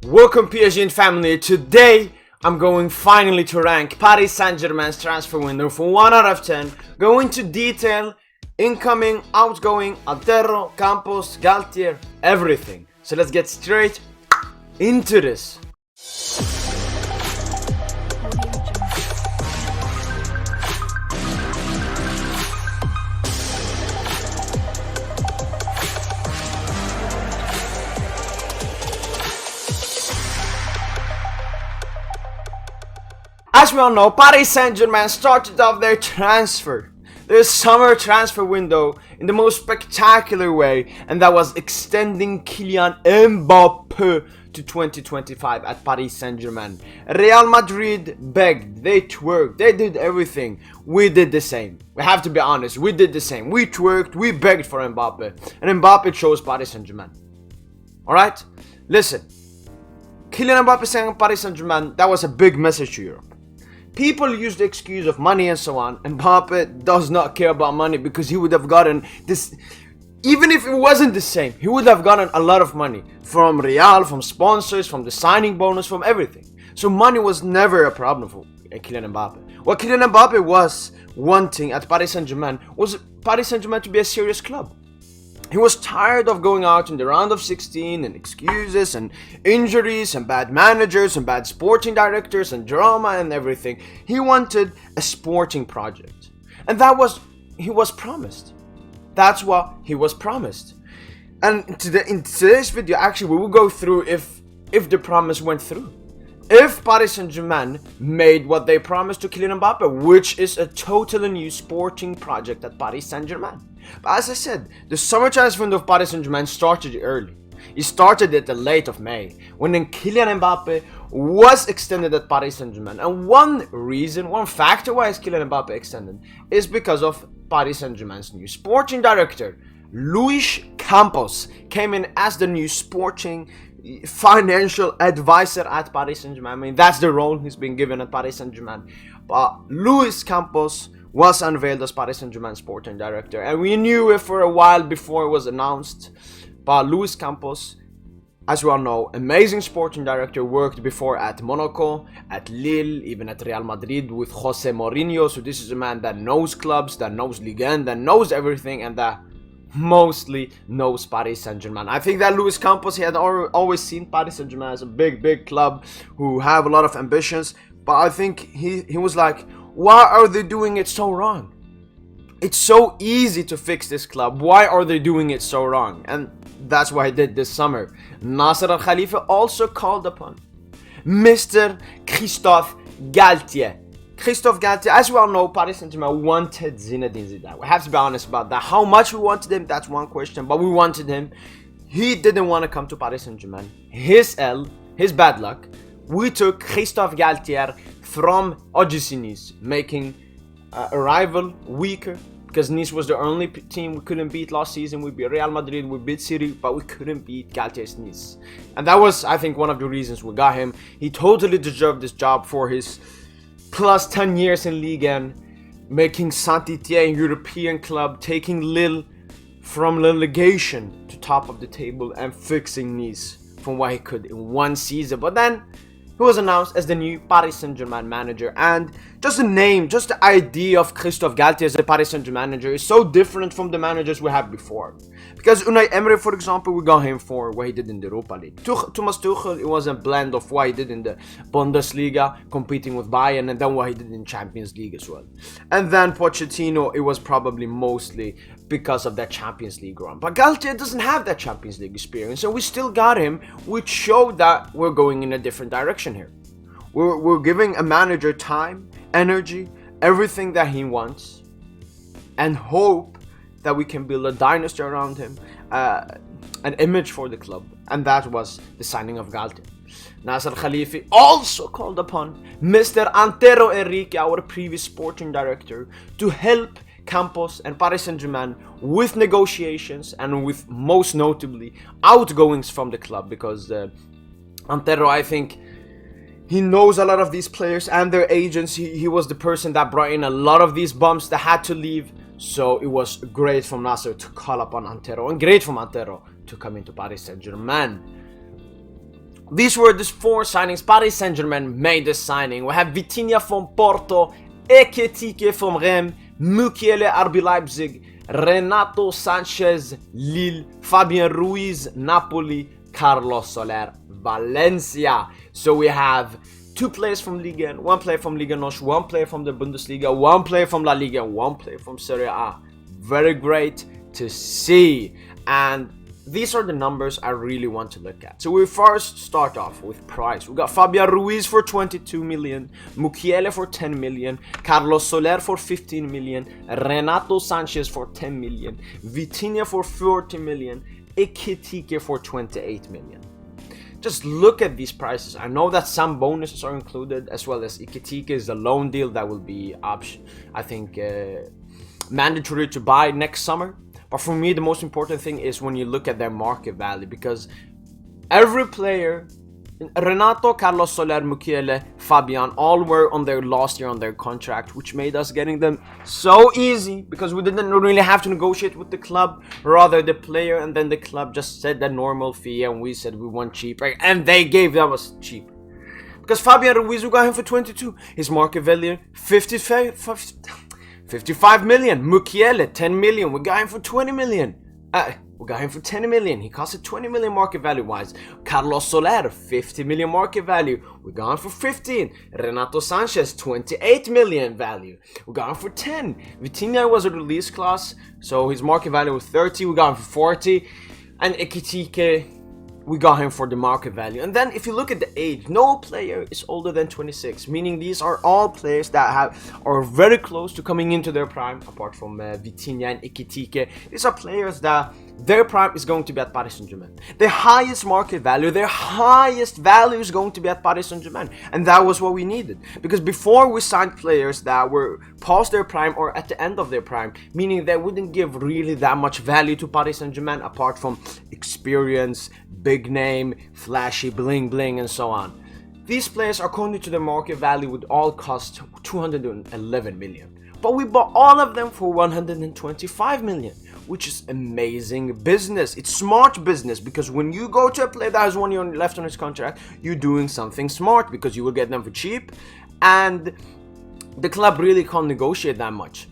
Welcome PSG family. Today I'm going finally to rank Paris Saint-Germain's transfer window from 1 out of 10. Going to detail incoming, outgoing, Antero, Campos, Galtier, everything. So let's get straight into this. As we all know, Paris Saint-Germain started off their summer transfer window in the most spectacular way, and that was extending Kylian Mbappé to 2025 at Paris Saint-Germain. Real Madrid begged, they twerked, they did everything. We did the same. We have to be honest, we did the same. We twerked, we begged for Mbappé, and Mbappé chose Paris Saint-Germain. Alright? Listen, Kylian Mbappé saying Paris Saint-Germain, that was a big message to Europe. People use the excuse of money and so on. Mbappé does not care about money because he would have gotten this. Even if it wasn't the same, he would have gotten a lot of money from Real, from sponsors, from the signing bonus, from everything. So money was never a problem for Kylian Mbappé. What Kylian Mbappé was wanting at Paris Saint-Germain was Paris Saint-Germain to be a serious club. He was tired of going out in the round of 16 and excuses and injuries and bad managers and bad sporting directors and drama and everything. He wanted a sporting project. And he was promised. That's what he was promised. And in today's video, actually, we will go through if the promise went through. If Paris Saint-Germain made what they promised to Kylian Mbappé, which is a totally new sporting project at Paris Saint-Germain. But as I said, the summer transfer window of Paris Saint-Germain started early. It started at the late of May, when then Kylian Mbappé was extended at Paris Saint-Germain. And one factor why is Kylian Mbappé extended is because of Paris Saint-Germain's new sporting director, Luis Campos, came in as the new sporting financial advisor at Paris Saint-Germain. I mean, that's the role he's been given at Paris Saint-Germain. But Luis Campos was unveiled as Paris Saint-Germain sporting director, and we knew it for a while before it was announced. But Luis Campos, as we all know, amazing sporting director, worked before at Monaco, at Lille, even at Real Madrid with Jose Mourinho. So this is a man that knows clubs, that knows Ligue 1, that knows everything, and that mostly knows Paris Saint-Germain. I think that Luis Campos, he had always seen Paris Saint-Germain as a big club who have a lot of ambitions. But I think he was like, why are they doing it so wrong? It's so easy to fix this club. Why are they doing it so wrong? And that's what I did this summer. Nasser Al Khalifa also called upon Mr. Christophe Galtier. Christophe Galtier, as we all know, Paris Saint-Germain wanted Zinedine Zidane. We have to be honest about that. How much we wanted him, that's one question, but we wanted him. He didn't want to come to Paris Saint-Germain. His bad luck. We took Christophe Galtier from OGC Nice, making a rival weaker, because Nice was the only team we couldn't beat last season. We beat Real Madrid, we beat City, but we couldn't beat Galtier's Nice. And that was, I think, one of the reasons we got him. He totally deserved this job for his plus 10 years in Ligue 1, making Saint-Étienne European club, taking Lille from relegation to top of the table and fixing Nice from what he could in one season. But then he was announced as the new Paris Saint-Germain manager, and just the name, just the idea of Christophe Galtier as the Paris Saint-Germain manager is so different from the managers we had before. Because Unai Emery, for example, we got him for what he did in the Europa League. Thomas Tuchel, it was a blend of what he did in the Bundesliga, competing with Bayern, and then what he did in Champions League as well. And then Pochettino, it was probably mostly because of that Champions League run. But Galtier doesn't have that Champions League experience, and we still got him, which showed that we're going in a different direction here. We're giving a manager time, energy, everything that he wants, and hope that we can build a dynasty around him, an image for the club. And that was the signing of Galtier. Nasser Khalifi also called upon Mr. Antero Enrique, our previous sporting director, to help Campos and Paris Saint-Germain with negotiations and with, most notably, outgoings from the club, because Antero, I think, he knows a lot of these players and their agents. He was the person that brought in a lot of these bums that had to leave. So it was great from Nasser to call upon Antero, and great from Antero to come into Paris Saint-Germain. These were the 4 signings. Paris Saint-Germain made this signing. We have Vitinha from Porto, Ekitike from Rennes, Mukiele RB Leipzig, Renato Sanchez Lille, Fabien Ruiz Napoli, Carlos Soler Valencia. So we have 2 players from Liga 1, 1 player from Liga NOS, 1 player from the Bundesliga, 1 player from La Liga, 1 player from Serie A. Very great to see. And these are the numbers I really want to look at. So we first start off with price. We got Fabian Ruiz for 22 million, Mukiele for 10 million, Carlos Soler for 15 million, Renato Sanchez for 10 million, Vitinha for 40 million, Ekitike for 28 million. Just look at these prices. I know that some bonuses are included, as well as Ekitike is the loan deal that will be mandatory to buy next summer. But for me, the most important thing is when you look at their market value, because every player, Renato, Carlos Soler, Mukiele, Fabian, all were on their last year on their contract, which made us getting them so easy because we didn't really have to negotiate with the club, rather the player and then the club just said the normal fee and we said we want cheaper, and they gave us cheap. Because Fabian Ruiz, we got him for 22, his market value 55 million. Mukiele 10 million, we got him for 20 million. We got him for 10 million. He costed 20 million market value wise. Carlos Soler 50 million market value, we got him for 15. Renato Sanchez 28 million value, we got him for 10. Vitinha was a release class, so his market value was 30, we got him for 40. And Ekitike, we got him for the market value. And then if you look at the age, no player is older than 26, meaning these are all players that are very close to coming into their prime, apart from Vitinha and Ekitike. These are players that their prime is going to be at Paris Saint-Germain. Their highest market value, their highest value is going to be at Paris Saint-Germain. And that was what we needed. Because before we signed players that were past their prime or at the end of their prime, meaning they wouldn't give really that much value to Paris Saint-Germain apart from experience, big name, flashy bling bling and so on. These players, according to the market value, would all cost 211 million. But we bought all of them for 125 million, which is amazing business. It's smart business, because when you go to a player that has 1 year left on his contract, you're doing something smart because you will get them for cheap and the club really can't negotiate that much.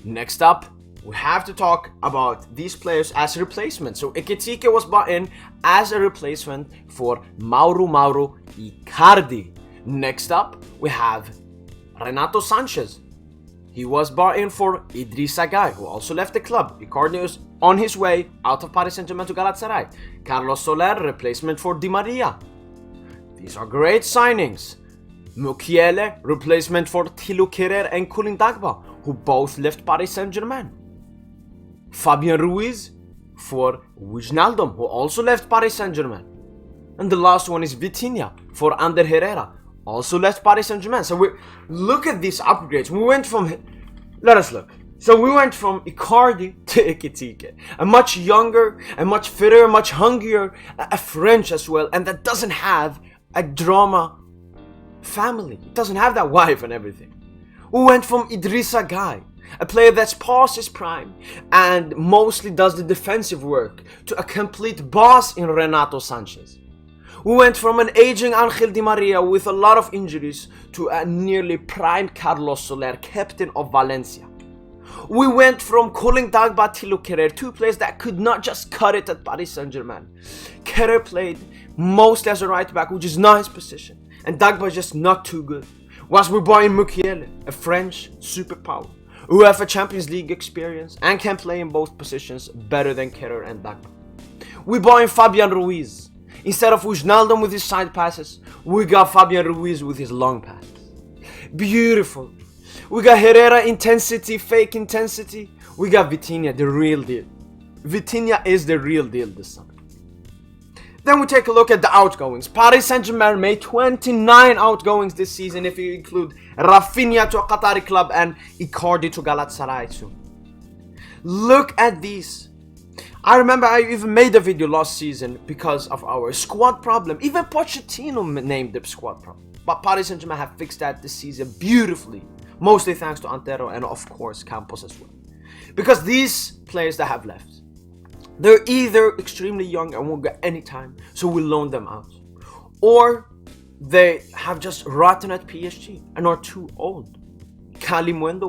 Next up, we have to talk about these players as replacements. So Ekitike was bought in as a replacement for Mauro Icardi. Next up, we have Renato Sanchez. He was bought in for Idrissa Gueye, who also left the club. Icardi was on his way out of Paris Saint-Germain to Galatasaray. Carlos Soler, replacement for Di Maria. These are great signings. Mukiele, replacement for Thilo Kehrer and Koulibaly Dagba, who both left Paris Saint-Germain. Fabian Ruiz for Wijnaldum, who also left Paris Saint-Germain. And the last one is Vitinha for Ander Herrera, also left Paris Saint-Germain. So look at these upgrades. Let us look. So we went from Icardi to Ekitike. A much younger, a much fitter, much hungrier, a French as well, and that doesn't have a drama family. It doesn't have that wife and everything. We went from Idrissa Gueye, a player that's past his prime and mostly does the defensive work, to a complete boss in Renato Sanchez. We went from an aging Angel Di Maria with a lot of injuries to a nearly prime Carlos Soler, captain of Valencia. We went from Koulibaly Dagba, Thilo Kehrer, 2 players that could not just cut it at Paris Saint-Germain. Kehrer played mostly as a right back, which is not his position, and Dagba is just not too good. Whilst we brought in Mukiele, a French superpower, who have a Champions League experience and can play in both positions better than Kehrer and Dagba. We bought in Fabian Ruiz. Instead of Wijnaldum with his side passes, we got Fabian Ruiz with his long passes. Beautiful. We got Herrera intensity, fake intensity. We got Vitinha, the real deal. Vitinha is the real deal this summer. Then we take a look at the outgoings. Paris Saint-Germain made 29 outgoings this season if you include Rafinha to a Qatari club and Icardi to Galatasaray soon. Look at these. I remember I even made a video last season because of our squad problem. Even Pochettino named the squad problem. But Paris Saint-Germain have fixed that this season beautifully. Mostly thanks to Antero and of course Campos as well. Because these players that have left, they're either extremely young and won't get any time, so we loan them out. or they have just rotten at PSG and are too old. Kalimundo,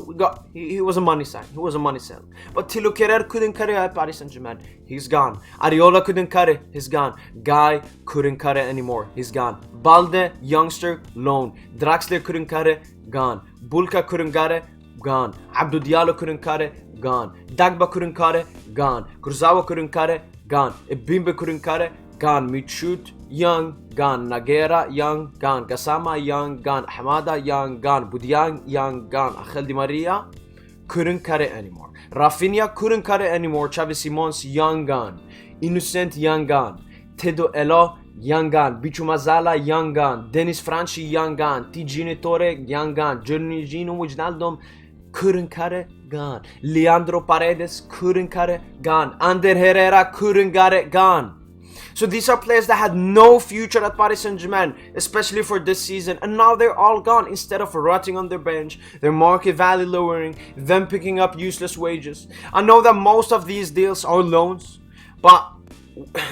he was a money sign. He was a money sell. But Thilo Kehrer couldn't cut it at Paris Saint-Germain. He's gone. Areola couldn't cut it. He's gone. Guy couldn't cut it anymore. He's gone. Balde, youngster, loan. Draxler couldn't cut it. Gone. Bulka couldn't cut it. Gone. Abdou Diallo couldn't cut it. Gone. Dagba couldn't cut it. Gone. Kurzawa couldn't cut it. Gone. Ebimbe couldn't cut it. Gone. Michut, young, gone. Nagera, young, gone. Gassama, young, gone. Hamada, young, gone. Budiang, young, gone. Angel Di Maria couldn't cut it anymore. Rafinha couldn't cut it anymore. Xavi Simons, young, gone. Innocent, young, gone. Tedo Elo, young, gone. Bichu Mazala, young, gone. Dennis Franchi, young, gone. Tigine Torre, young, gone. Giorgino Wijnaldum couldn't cut it, gone. Leandro Paredes couldn't cut it, gone. Ander Herrera couldn't cut it, gone. So these are players that had no future at Paris Saint-Germain, especially for this season, and now they're all gone. Instead of rotting on their bench, their market value lowering, them picking up useless wages. I know that most of these deals are loans, but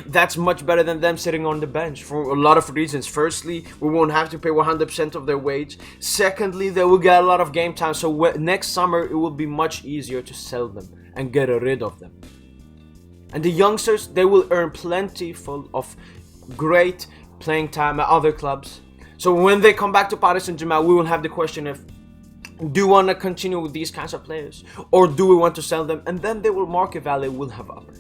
that's much better than them sitting on the bench for a lot of reasons. Firstly, we won't have to pay 100% of their wage. Secondly, they will get a lot of game time, so next summer it will be much easier to sell them and get rid of them. And the youngsters, they will earn plenty of great playing time at other clubs. So when they come back to Paris Saint-Germain, we will have the question of, do we want to continue with these kinds of players, or do we want to sell them? And then their market value will have upper.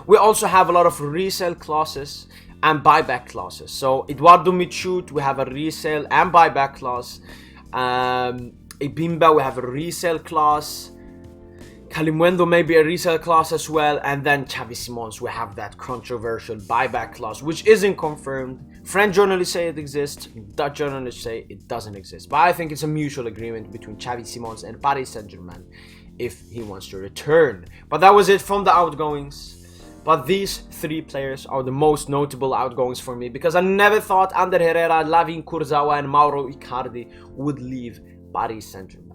We also have a lot of resale clauses and buyback clauses. So Eduardo Michut, we have a resale and buyback clause. Ebimba, we have a resale clause. Kalimundo may be a resale clause as well, and then Xavi Simons, we have that controversial buyback clause, which isn't confirmed. French journalists say it exists, Dutch journalists say it doesn't exist, but I think it's a mutual agreement between Xavi Simons and Paris Saint-Germain if he wants to return. But that was it from the outgoings. But these three players are the most notable outgoings for me, because I never thought Ander Herrera, Lavin Kurzawa and Mauro Icardi would leave Paris Saint-Germain.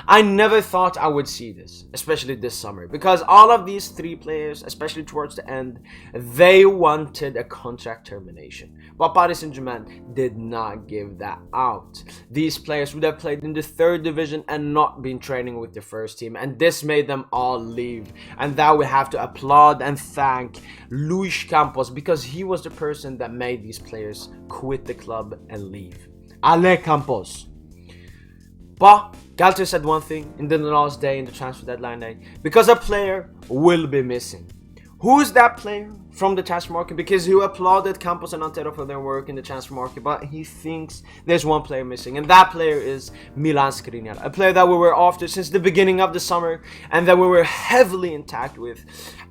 I never thought I would see this, especially this summer, because all of these three players, especially towards the end, they wanted a contract termination. But Paris Saint-Germain did not give that out. These players would have played in the third division and not been training with the first team, and this made them all leave. And that we have to applaud and thank Luis Campos, because he was the person that made these players quit the club and leave. Ale Campos. But Galtier said one thing in the last day, in the transfer deadline day, because a player will be missing. Who is that player from the transfer market? Because he applauded Campos and Antero for their work in the transfer market, but he thinks there's one player missing, and that player is Milan Skriniar, a player that we were after since the beginning of the summer and that we were heavily intact with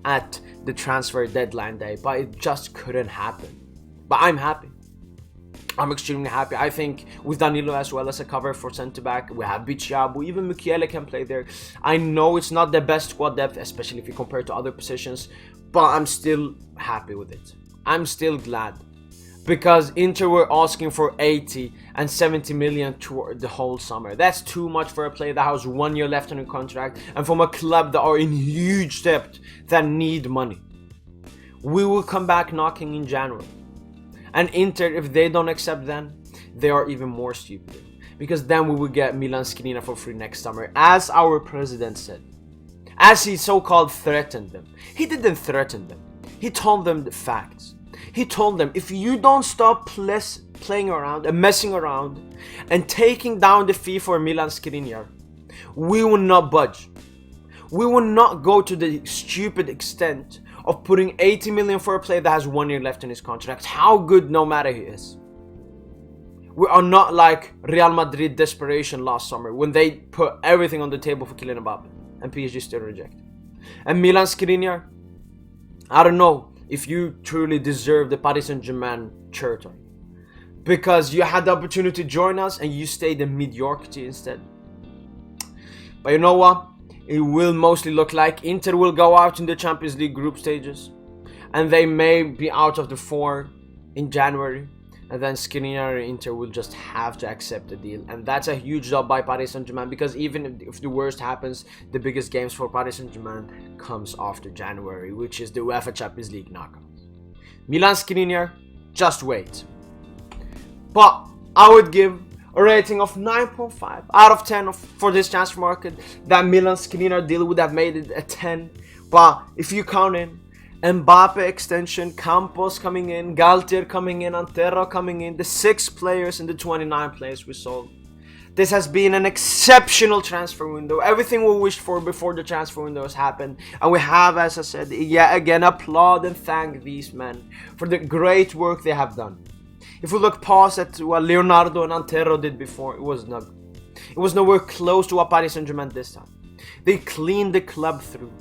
at the transfer deadline day, but it just couldn't happen. But I'm happy. I'm extremely happy. I think with Danilo as well as a cover for centre-back, we have Bichiabu, even Mukiele can play there. I know it's not the best squad depth, especially if you compare it to other positions, but I'm still happy with it. I'm still glad. Because Inter were asking for 80 and 70 million toward the whole summer. That's too much for a player that has 1 year left on a contract, and from a club that are in huge debt that need money. We will come back knocking in January. And Inter, if they don't accept then, they are even more stupid. Because then we will get Milan Skriniar for free next summer, as our president said. As he so-called threatened them. He didn't threaten them. He told them the facts. He told them, if you don't stop playing around and messing around and taking down the fee for Milan Skriniar, we will not budge. We will not go to the stupid extent of putting 80 million for a player that has 1 year left in his contract, how good no matter he is. We are not like Real Madrid desperation last summer when they put everything on the table for Kylian Mbappe and PSG still reject. And Milan Skriniar, I don't know if you truly deserve the Paris Saint-Germain shirt on, because you had the opportunity to join us and you stayed in mediocrity instead. But you know what? It will mostly look like Inter will go out in the Champions League group stages, and they may be out of the 4 in January, and then Skriniar and Inter will just have to accept the deal. And that's a huge job by Paris Saint-Germain, because even if the worst happens, the biggest games for Paris Saint-Germain comes after January, which is the UEFA Champions League knockouts. Milan Skriniar, just wait. But I would give a rating of 9.5 out of 10 for this transfer market. That Milan Skriniar deal would have made it a 10. But if you count in Mbappe extension, Campos coming in, Galtier coming in, Antero coming in, the 6 players and the 29 players we sold, this has been an exceptional transfer window. Everything we wished for before the transfer window has happened. And we have, as I said, yet again applaud and thank these men for the great work they have done. If we look past at what Leonardo and Antero did before, it was nowhere close to what Paris Saint-Germain this time. They cleaned the club through.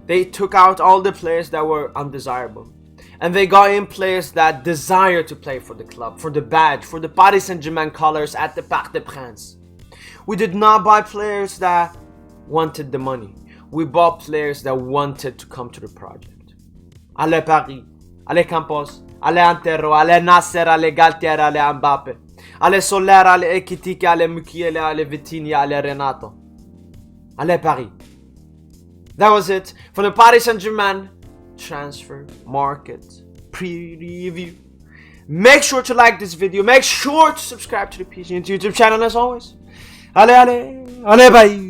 They took out all the players that were undesirable. And they got in players that desire to play for the club, for the badge, for the Paris Saint-Germain colors at the Parc des Princes. We did not buy players that wanted the money. We bought players that wanted to come to the project. Allez Paris, allez Campos, allez Antero, allez Nasser, allez Galtier, allez Mbappe, allez Soler, allez Ekitike, allez Mukiele, allez Vitinha, allez Renato. Allez Paris. That was it for the Paris Saint-Germain transfer market preview. Make sure to like this video. Make sure to subscribe to the PSGINT YouTube channel as always. Allez, allez, allez, bye.